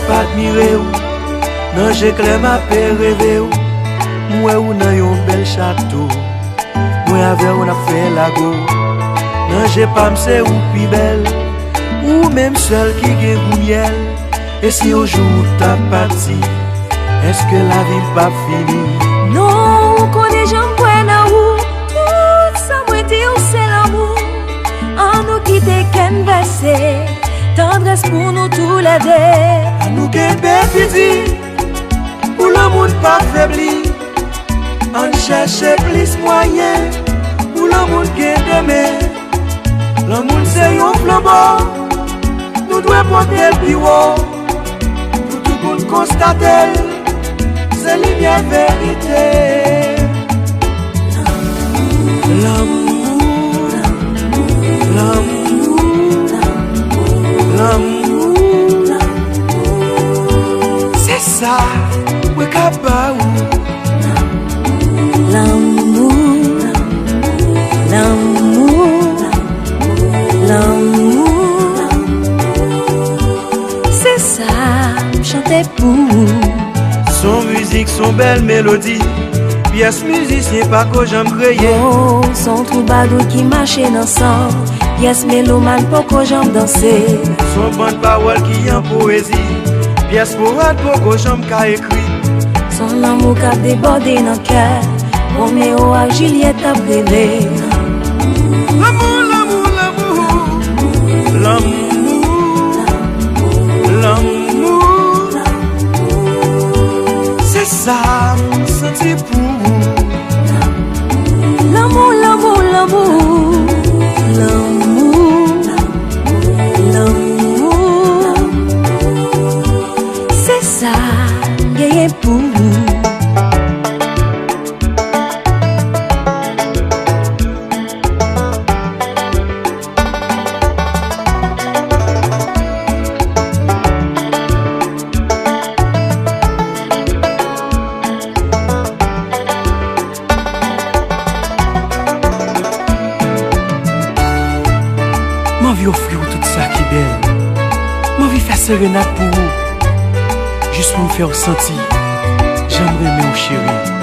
pas admirer ou. Non, j'ai clair ma paix rêver ou. Moi ou dans un bel château. Moi avec on a fait la go. Non, j'ai pas m'sé ou plus belle. Ou même seul qui gagne goût miel. Et si au jour t'as parti, est-ce que la vie pas finie? Non, on connaît jamais dans où. Tout ça moi dire c'est l'amour. En nous quitter qu'un versé. Tendresse pour nous tous les deux. Nous gagne petit. Pour le monde pas faibli. On cherche plus moyen. Pour le monde qui est demain. Le monde c'est un flambeau. Nous devons porter le plus haut. Pour tout le monde constater. C'est lumière vérité. L'amour, l'amour, l'amour, c'est ça, oui capable. L'amour, l'amour, l'amour, c'est ça, chanter pour. Son musique, son belle mélodie. Pièce musicien pas que j'aime créer. Oh, son troubadour qui marchait dans sang. Pièce mélomane pas que j'aime danser. Son bonne parole qui en poésie. Pièce poète pas que j'aime qu'à écrit. Son amour qui a débordé dans le cœur. Roméo et Juliette a brûlé. L'amour, l'amour, l'amour. L'amour, l'amour. C'est ça, mon senti pour. L'amour, l'amour, l'amour. L'amour, l'amour. C'est ça, gagné pour. M'envie offrir tout ça qui est belle. M'envie faire sérénade pour vous. Juste pour me faire sentir. J'aimerais aimer vous chérie.